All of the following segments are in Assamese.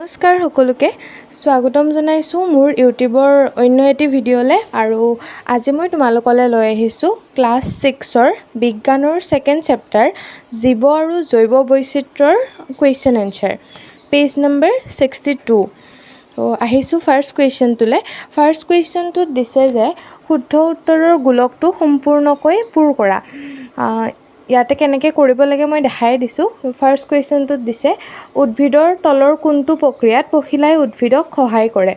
নমস্কাৰ সকলোকে স্বাগতম জনাইছোঁ মোৰ ইউটিউবৰ অন্য এটি ভিডিঅ'লে আৰু আজি মই তোমালোকলৈ লৈ আহিছোঁ ক্লাছ 6ৰ বিজ্ঞানৰ ছেকেণ্ড চেপ্টাৰ জীৱ আৰু জৈৱ বৈচিত্ৰ্যৰ কুৱেশ্যন এনচাৰ পেজ নম্বৰ 62 তো আহিছোঁ ফাৰ্ষ্ট কুৱেশ্যনটোলৈ ফাৰ্ষ্ট কুৱেশ্যনটোত দিছে যে শুদ্ধ উত্তৰৰ গোলকটো সম্পূৰ্ণকৈ পূৰ কৰা ইয়াতে কেনেকৈ কৰিব লাগে মই দেখাই দিছোঁ ফাৰ্ষ্ট কুৱেশ্যনটোত দিছে উদ্ভিদৰ তলৰ কোনটো প্ৰক্ৰিয়াত পখিলাই উদ্ভিদক সহায় কৰে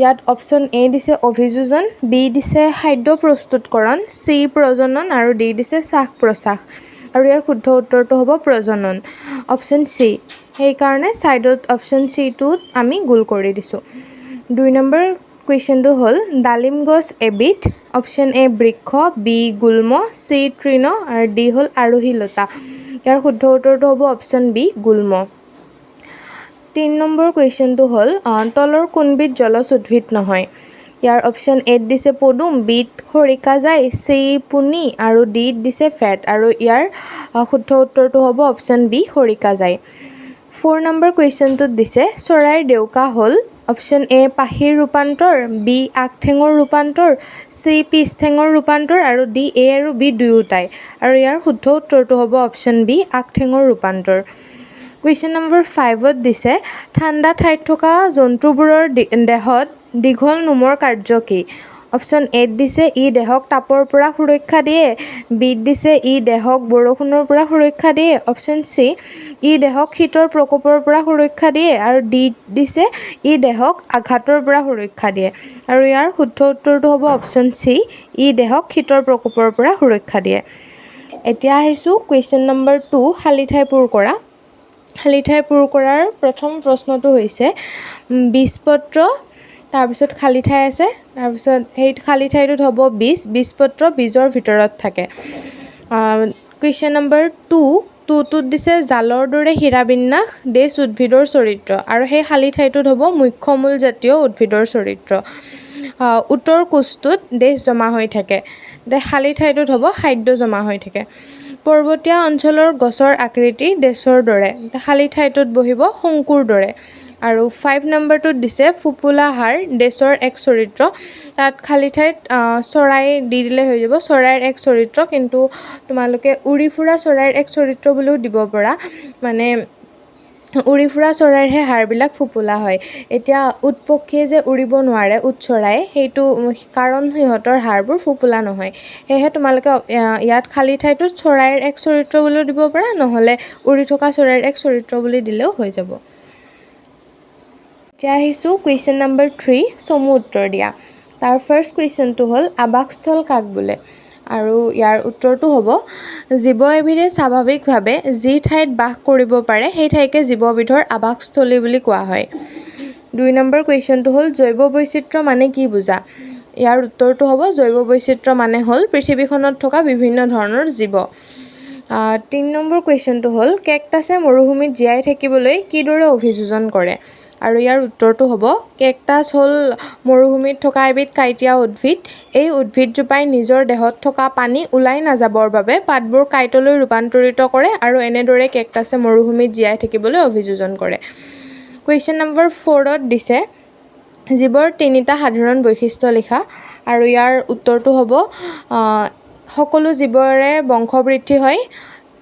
ইয়াত অপশ্যন এ দিছে অভিযোজন বি দিছে খাদ্য প্ৰস্তুতকৰণ চি প্ৰজনন আৰু ডি দিছে শ্বাস প্ৰশ্বাস আৰু ইয়াৰ শুদ্ধ উত্তৰটো হ'ব প্ৰজনন অপশ্যন চি সেইকাৰণে ছাইডত অপশ্যন চিটোত আমি গোল কৰি দিছোঁ 2 নম্বৰ কুৱেশ্যনটো হ'ল ডালিম গছ এবিধ অপশ্যন এ বৃক্ষ বি গুল্ম চি তৃণ আৰু ডি হ'ল আৰোহী লতা ইয়াৰ শুদ্ধ উত্তৰটো হ'ব অপশ্যন বি গুল্ম 3 নম্বৰ কুৱেশ্যনটো হ'ল তলৰ কোনবিধ জলজ উদ্ভিদ নহয় ইয়াৰ অপশ্যন এত দিছে পদুম বিত খৰিকাজাই চি পুনি আৰু ডিত দিছে ফেট আৰু ইয়াৰ শুদ্ধ উত্তৰটো হ'ব অপশ্যন বি খৰিকাজাই 4 নম্বৰ কুৱেশ্যনটোত দিছে চৰাইৰ ডেউকা হ'ল অপশ্যন এ পাখিৰ ৰূপান্তৰ বি আগঠেঙৰ ৰূপান্তৰ চি পিছঠেঙৰ ৰূপান্তৰ আৰু ডি এ আৰু বি দুয়োটাই আৰু ইয়াৰ শুদ্ধ উত্তৰটো হ'ব অপশ্যন বি আগঠেঙৰ ৰূপান্তৰ কুৱেশ্যন নম্বৰ 5ত দিছে ঠাণ্ডা ঠাইত থকা জন্তুবোৰৰ দেহত দীঘল নোমৰ কাৰ্য কি অপশ্যন এত দিছে ই দেহক তাপৰ পৰা সুৰক্ষা দিয়ে বিত দিছে ই দেহক বৰষুণৰ পৰা সুৰক্ষা দিয়ে অপশ্যন চি ই দেহক শীতৰ প্ৰকোপৰ পৰা সুৰক্ষা দিয়ে আৰু ডিত দিছে ই দেহক আঘাতৰ পৰা সুৰক্ষা দিয়ে আৰু ইয়াৰ শুদ্ধ উত্তৰটো হ'ব অপশ্যন চি ই দেহক শীতৰ প্ৰকোপৰ পৰা সুৰক্ষা দিয়ে এতিয়া আহিছোঁ কুৱেশ্যন নম্বৰ 2 খালী ঠাই পূৰ কৰা খালী ঠাই পূৰ কৰাৰ প্ৰথম প্ৰশ্নটো হৈছে বীজপত্ৰ তাৰপিছত খালী ঠাই আছে তাৰপিছত সেই খালী ঠাইটোত হ'ব বীজপত্ৰ বীজৰ ভিতৰত থাকে কুৱেশ্যন নম্বৰ 2টোত দিছে জালৰ দৰে হীৰাবিন্যাস দেশ উদ্ভিদৰ চৰিত্ৰ আৰু সেই খালী ঠাইটোত হ'ব মুখ্যমূল জাতীয় উদ্ভিদৰ চৰিত্ৰ উত্তৰ কোষটোত দেশ জমা হৈ থাকে খালী ঠাইটোত হ'ব খাদ্য জমা হৈ থাকে পৰ্বতীয়া অঞ্চলৰ গছৰ আকৃতি দেশৰ দৰে খালী ঠাইটোত বহিব শংকুৰ দৰে আৰু 5 নম্বৰটোত দিছে ফুপুলা হাৰ দেশৰ এক চৰিত্ৰ তাত খালী ঠাইত চৰাই দি দিলে হৈ যাব চৰাইৰ এক চৰিত্ৰ কিন্তু তোমালোকে উৰি ফুৰা চৰাইৰ এক চৰিত্ৰ বুলিও দিব পৰা মানে উৰি ফুৰা চৰাইৰহে হাড়বিলাক ফুপুলা হয় এতিয়া উট পক্ষীয়ে যে উৰিব নোৱাৰে উট চৰাই সেইটো কাৰণ সিহঁতৰ হাড়বোৰ ফুপুলা নহয় সেয়েহে তোমালোকে ইয়াত খালী ঠাইটোত চৰাইৰ এক চৰিত্ৰ বুলিও দিব পাৰা নহ'লে উৰি থকা চৰাইৰ এক চৰিত্ৰ বুলি দিলেও হৈ যাব এতিয়া আহিছোঁ কুৱেশ্যন নম্বৰ 3 চমু উত্তৰ দিয়া তাৰ ফাৰ্ষ্ট কুৱেশ্যনটো হ'ল আৱাসস্থল কাক বোলে আৰু ইয়াৰ উত্তৰটো হ'ব জীৱ এবিধে স্বাভাৱিকভাৱে যি ঠাইত বাস কৰিব পাৰে সেই ঠাইকে জীৱবিধৰ আৱাসস্থলী বুলি কোৱা হয় 2 নম্বৰ কুৱেশ্যনটো হ'ল জৈৱ বৈচিত্ৰ্য মানে কি বুজা ইয়াৰ উত্তৰটো হ'ব জৈৱ বৈচিত্ৰ্য মানে হ'ল পৃথিৱীখনত থকা বিভিন্ন ধৰণৰ জীৱ 3 নম্বৰ কুৱেশ্যনটো হ'ল কেকটাছে মৰুভূমিত জীয়াই থাকিবলৈ কিদৰে অভিযোজন কৰে আৰু ইয়াৰ উত্তৰটো হ'ব কেকটাছ হ'ল মৰুভূমিত থকা এবিধ কাঁইটীয়া উদ্ভিদ এই উদ্ভিদজোপাই নিজৰ দেহত থকা পানী ওলাই নাযাবৰ বাবে পাতবোৰ কাঁইটলৈ ৰূপান্তৰিত কৰে আৰু এনেদৰে কেকটাছে মৰুভূমিত জীয়াই থাকিবলৈ অভিযোজন কৰে কুৱেশ্যন নম্বৰ 4ত দিছে জীৱৰ 3টা সাধাৰণ বৈশিষ্ট্য লিখা আৰু ইয়াৰ উত্তৰটো হ'ব সকলো জীৱৰে বংশবৃদ্ধি হয়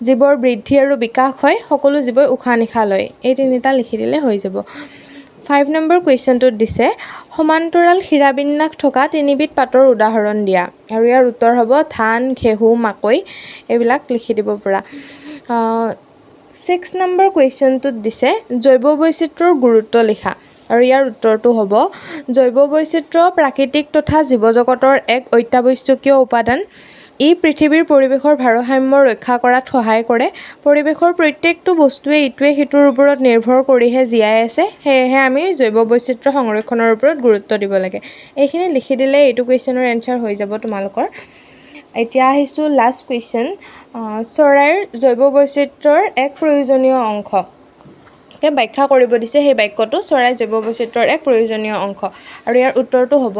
জীৱৰ বৃদ্ধি আৰু বিকাশ হয় সকলো জীৱই উশাহ নিশাহ লয় এই 3টা লিখি দিলে হৈ যাব 5 নম্বৰ কুৱেশ্যনটোত দিছে সমান্তৰাল হীৰাবিন্যাস থকা 3বিধ পাতৰ উদাহৰণ দিয়া আৰু ইয়াৰ উত্তৰ হ'ব ধান ঘেঁহু মাকৈ এইবিলাক লিখি দিব পৰা 6 নম্বৰ কুৱেশ্যনটোত দিছে জৈৱ বৈচিত্ৰ্যৰ গুৰুত্ব লিখা আৰু ইয়াৰ উত্তৰটো হ'ব জৈৱ বৈচিত্ৰ্য প্ৰাকৃতিক তথা জীৱজগতৰ এক অত্যাৱশ্যকীয় উপাদান ই পৃথিৱীৰ পৰিৱেশৰ ভাৰসাম্য ৰক্ষা কৰাত সহায় কৰে পৰিৱেশৰ প্ৰত্যেকটো বস্তুৱে ইটোৱে সিটোৰ ওপৰত নিৰ্ভৰ কৰিহে জীয়াই আছে সেয়েহে আমি জৈৱ বৈচিত্ৰ্য সংৰক্ষণৰ ওপৰত গুৰুত্ব দিব লাগে এইখিনি লিখি দিলে এইটো কুৱেশ্যনৰ এনচাৰ হৈ যাব তোমালোকৰ এতিয়া আহিছোঁ লাষ্ট কুৱেশ্যন চৰাইৰ জৈৱ বৈচিত্ৰ্যৰ এক প্ৰয়োজনীয় অংশ ব্যাখ্যা কৰিব দিছে সেই বাক্যটো চৰাইৰ জৈৱ বৈচিত্ৰ্যৰ এক প্ৰয়োজনীয় অংশ আৰু ইয়াৰ উত্তৰটো হ'ব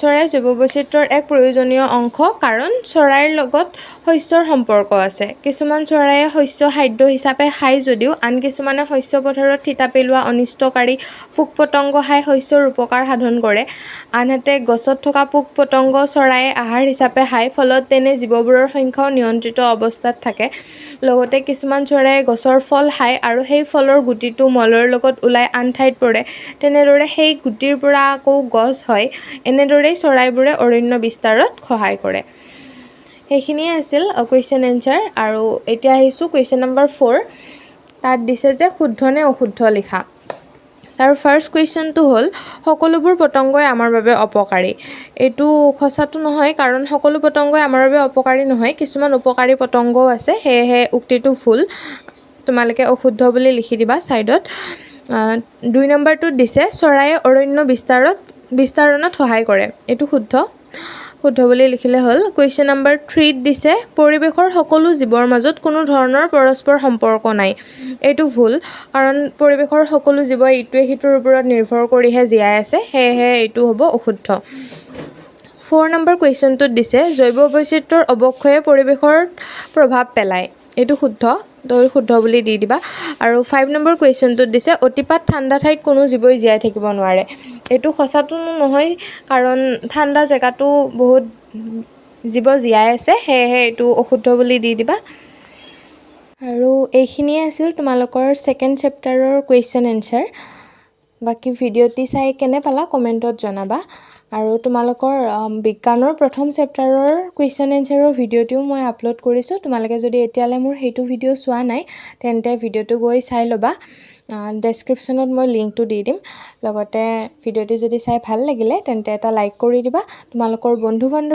চৰাই জৈৱ বৈচিত্ৰ্যৰ এক প্ৰয়োজনীয় অংশ কাৰণ চৰাইৰ লগত শস্যৰ সম্পৰ্ক আছে। কিছুমান চৰাইয়ে শস্য খাদ্য হিচাপে খায় যদিও আন কিছুমানে শস্য পথাৰত থিতা পেলোৱা অনিষ্টকাৰী পোক-পতংগ খাই শস্যৰ উপকাৰ সাধন কৰে। আনহাতে গছত থকা পোক-পতংগ চৰাইয়ে আহাৰ হিচাপে খায়, ফলত তেনে জীৱবোৰৰ সংখ্যাও নিয়ন্ত্ৰিত অৱস্থাত থাকে। লগতে কিছুমান চৰাইয়ে গছৰ ফল খায় আৰু সেই ফলৰ গুটিটো মলৰ লগত ওলাই আন ঠাইত পৰে। তেনেদৰে সেই গুটিৰ পৰা আকৌ গছ হয়। এনেদৰেই চৰাইবোৰে অৰণ্য বিস্তাৰত সহায় কৰে। সেইখিনিয়ে আছিল কুৱেশ্যন এনচাৰ। আৰু এতিয়া আহিছোঁ কুৱেশ্যন নম্বৰ 4। তাত দিছে যে শুদ্ধ নে অশুদ্ধ লিখা। তাৰ ফাৰ্ষ্ট কুৱেশ্যনটো হ'ল সকলোবোৰ পতংগই আমাৰ বাবে অপকাৰী। এইটো সঁচাটো নহয়, কাৰণ সকলো পতংগই আমাৰ বাবে অপকাৰী নহয়, কিছুমান উপকাৰী পতংগও আছে, সেয়েহে উক্তিটো ভুল। তোমালোকে অশুদ্ধ বুলি লিখি দিবা ছাইডত। 2 নম্বৰটোত দিছে চৰাইয়ে অৰণ্য বিস্তাৰণত সহায় কৰে। এইটো শুদ্ধ বুলি লিখিলে হ'ল। কুৱেশ্যন নম্বৰ 3ত দিছে পৰিৱেশৰ সকলো জীৱৰ মাজত কোনো ধৰণৰ পৰস্পৰ সম্পৰ্ক নাই। এইটো ভুল, কাৰণ পৰিৱেশৰ সকলো জীৱই ইটোৱে সিটোৰ ওপৰত নিৰ্ভৰ কৰিহে জীয়াই আছে, সেয়েহে এইটো হ'ব অশুদ্ধ। 4 নম্বৰ কুৱেশ্যনটোত দিছে জৈৱ বৈচিত্ৰ্যৰ অৱক্ষয়ে পৰিৱেশত প্ৰভাৱ পেলায়। এইটো শুদ্ধ বুলি দি দিবা। আৰু 5 নম্বৰ কুৱেশ্যনটোত দিছে অতিপাত ঠাণ্ডা ঠাইত কোনো জীৱই জীয়াই থাকিব নোৱাৰে। এইটো সঁচাটো নহয়, কাৰণ ঠাণ্ডা জেগাতো বহুত জীৱ জীয়াই আছে, সেয়েহে এইটো অশুদ্ধ বুলি দি দিবা। আৰু এইখিনিয়ে আছিল তোমালোকৰ ছেকেণ্ড চেপ্টাৰৰ কুৱেশ্যন এনচাৰ। বাকী ভিডিঅ'টি চাই কেনে পালা কমেণ্টত জনাবা। আৰু তোমালোকৰ বিজ্ঞানৰ প্ৰথম চেপ্টাৰৰ কুৱেশ্যন এনচাৰৰ ভিডিঅ'টিও মই আপলোড কৰিছোঁ। তোমালোকে যদি এতিয়ালৈ মোৰ সেইটো ভিডিঅ' চোৱা নাই তেন্তে ভিডিঅ'টো গৈ চাই ল'বা। ডেছক্ৰিপশ্যনত মই লিংকটো দি দিম। লগতে ভিডিঅ'টি যদি চাই ভাল লাগিলে তেন্তে এটা লাইক কৰি দিবা। তোমালোকৰ বন্ধু-বান্ধৱ